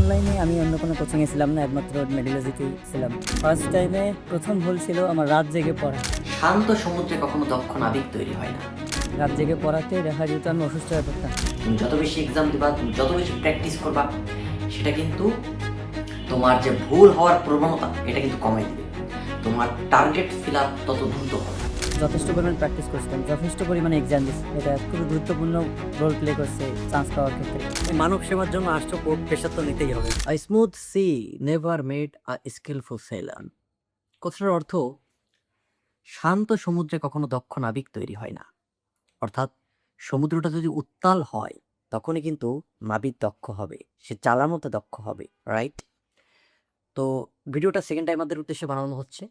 অনলাইনে আমি অন্য কোনো কোচিংয়ে ছিলাম না, একমাত্র মেডিলজিতেই ছিলাম। ফার্স্ট টাইমে প্রথম ভুল ছিল আমার রাত জেগে পড়া। শান্ত সমুদ্রে কখনো দক্ষ নাবিক তৈরি হয় না। রাত জেগে পড়াতে দেখা যেত আমি অসুস্থ হয়ে পড়তাম। তুমি যত বেশি এক্সাম দিবা, তুমি যত বেশি প্র্যাকটিস করবা, সেটা কিন্তু তোমার যে ভুল হওয়ার প্রবণতা এটা কিন্তু কমাই দিবে। তোমার টার্গেট ফিল আপ তত দ্রুত হবে। যথেষ্ট পরিমাণ প্র্যাকটিস করছিলাম, যথেষ্ট পরিমাণে এক্সাম দিচ্ছি। এটা খুবই গুরুত্বপূর্ণ রোল প্লে করছে চান্স পাওয়ার ক্ষেত্রে। মানব সেবার জন্য আসছো, প্রেশার তো নিতেই হবে। A smooth sea never made a skilful sailor. কথাটার অর্থ, শান্ত সমুদ্রে কখনো দক্ষ নাবিক তৈরি হয় না। অর্থাৎ সমুদ্রটা যদি উত্তাল হয় তখনই কিন্তু নাবিক দক্ষ হবে, সে চালানোতে দক্ষ হবে, রাইট? তো ভিডিওটা সেকেন্ড টাইমারদের উদ্দেশ্যে বানানো হচ্ছে।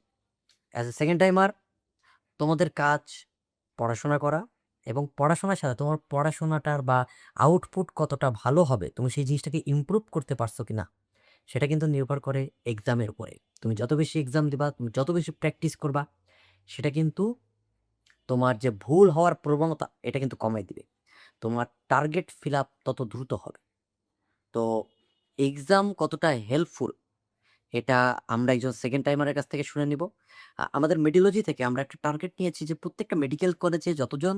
অ্যাজ এ সেকেন্ড টাইমার তোমাদের কাজ পড়াশোনা করা, এবং পড়াশোনার সাথে তোমার পড়াশোনাটার বা আউটপুট কতটা ভালো হবে, তুমি সেই জিনিসটাকে ইমপ্রুভ করতে পারছো কিনা, সেটা কিন্তু নির্ভর করে এক্সামের উপরে। তুমি যত বেশি এক্সাম দিবা, তুমি যত বেশি প্র্যাকটিস করবা, সেটা কিন্তু তোমার যে ভুল হওয়ার প্রবণতা এটা কিন্তু কমাই দিবে। তোমার টার্গেট ফিল আপ তত দ্রুত হবে। তো এক্সাম কতটা হেল্পফুল এটা আমরা একজন সেকেন্ড টাইমারের কাছ থেকে শুনে নিব। আমাদের মেডিওলজি থেকে আমরা একটা টার্গেট নিয়েছি যে প্রত্যেকটা মেডিকেল কলেজে যতজন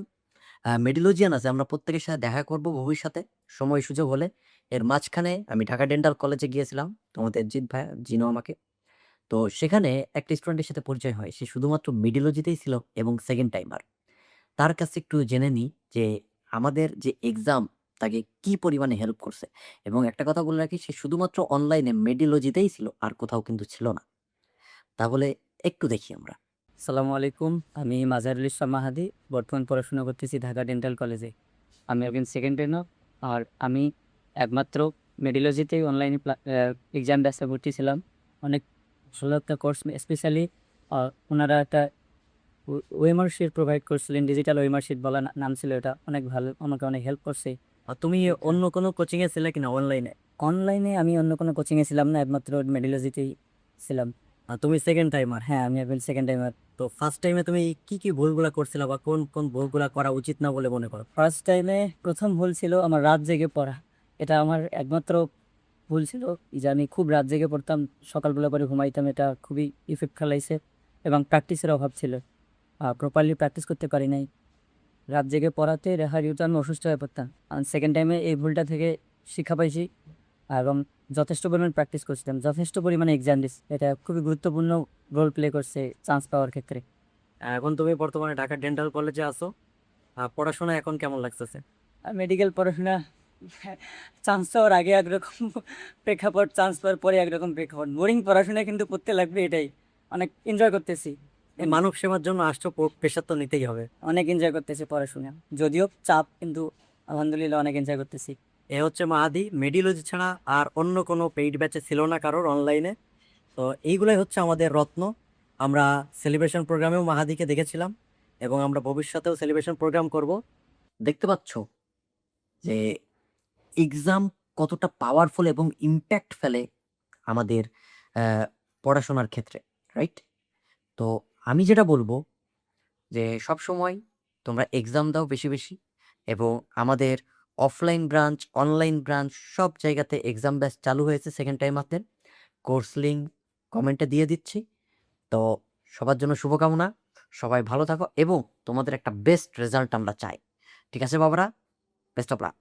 মেডিওলজিয়ান আছে আমরা প্রত্যেকের সাথে দেখা করব ভবিষ্যতে সময় সুযোগ হলে। এর মাঝখানে আমি ঢাকা ডেন্টাল কলেজে গিয়েছিলাম, তোমাদের জিৎ ভাইয়া জিনো আমাকে। তো সেখানে একটা স্টুডেন্টের সাথে পরিচয় হয়, সে শুধুমাত্র মেডিওলজিতেই ছিল এবং সেকেন্ড টাইমার। তার কাছে একটু জেনে নিই যে আমাদের যে এক্সাম তাকে কি পরিমাণে হেল্প করছে। এবং একটা কথা বলে রাখি, সে শুধুমাত্র অনলাইনে মেডিওলজিতেই ছিল, আর কোথাও কিন্তু ছিল না। তাহলে একটু দেখি আমরা। আসসালামু আলাইকুম, আমি মাজারুল ইসলাম মাহাদি। বর্তমান পড়াশোনা করতেছি ঢাকা ডেন্টাল কলেজে। আমি একজন সেকেন্ড ইয়ার, আর আমি একমাত্র মেডিলজিতেই অনলাইনে এক্সাম ব্যাচে ভর্তি ছিলাম। অনেক ভালো একটা কোর্স, স্পেশালি ওনারা একটা ওয়েমার শিট প্রোভাইড করছিলেন, ডিজিটাল ওয়েমার শিট বলা নাম ছিল এটা। অনেক ভালো, আমাকে অনেক হেল্প করছে। তুমি অন্য কোনো কোচিংয়ে ছিলে কিনা অনলাইনে? অনলাইনে আমি অন্য কোনো কোচিংয়ে ছিলাম না, একমাত্র মেডিলজিতেই ছিলাম। তুমি সেকেন্ড টাইমার। হ্যাঁ, আমি একজন সেকেন্ড টাইমার। তো ফার্স্ট টাইমে তুমি কি কি ভুলগুলা করছিলা, বা কোন কোন ভুলগুলা করা উচিত না বলে মনে করো? ফার্স্ট টাইমে প্রথম ভুল ছিল আমার রাত জেগে পড়া। এটা আমার একমাত্র ভুল ছিল, যে আমি খুব রাত জেগে পড়তাম, সকালবেলা পরে ঘুমাইতাম। এটা খুবই ইফেক্ট ফেলাইছে। এবং প্র্যাকটিসের অভাব ছিল, প্রপারলি প্র্যাকটিস করতে পারি নাই। রাত জেগে পড়াতে দেখা যেত আমি অসুস্থ হয়ে পড়তাম। সেকেন্ড টাইমে এই ভুলটা থেকে শিক্ষা পাইছি, এবং যথেষ্ট পরিমাণ প্র্যাকটিস করছিলাম, যথেষ্ট পরিমাণে এক্সাম দিচ্ছি। এটা খুবই গুরুত্বপূর্ণ রোল প্লে করছে চান্স পাওয়ার ক্ষেত্রে। এখন তুমি বর্তমানে ঢাকা ডেন্টাল কলেজে আছো। পড়াশোনা এখন কেমন লাগতেছে? আর মেডিকেল পড়াশোনা, চান্স পাওয়ার আগে একরকম প্রেক্ষাপট, চান্স পাওয়ার পরে একরকম প্রেক্ষাপট। বোরিং পড়াশোনা, কিন্তু করতে লাগবে, এটাই। অনেক এনজয় করতেছি। এই মানব সেবার জন্য আসছো, প্রেশার তো নিতেই হবে। অনেক এনজয় করতেছি পড়াশোনা, যদিও চাপ, কিন্তু আলহামদুলিল্লাহ অনেক এনজয় করতেছি। এ হচ্ছে মাহাদি। মেডিওলজি ছাড়া আর অন্য কোনো পেইড ব্যাচে ছিল না কারোর অনলাইনে। তো এইগুলাই হচ্ছে আমাদের রত্ন। আমরা সেলিব্রেশন প্রোগ্রামেও মাহাদিকে দেখেছিলাম, এবং আমরা ভবিষ্যতেও সেলিব্রেশন প্রোগ্রাম করব। দেখতে পাচ্ছ যে এক্সাম কতটা পাওয়ারফুল এবং ইম্প্যাক্ট ফেলে আমাদের পড়াশোনার ক্ষেত্রে, রাইট? তো আমি যেটা বলবো যে সব সময় তোমরা এক্সাম দাও বেশি বেশি, এবং আমাদের অফলাইন ব্রাঞ্চ, অনলাইন ব্রাঞ্চ সব জায়গাতে এক্সাম ব্যাচ চালু হয়েছে সেকেন্ড টাইম আপনাদের। কোর্স লিঙ্ক কমেন্টে দিয়ে দিচ্ছি। তো সবার জন্য শুভকামনা, সবাই ভালো থাকো এবং তোমাদের একটা বেস্ট রেজাল্ট আমরা চাই। ঠিক আছে বাবারা, বেস্ট অফ লাক।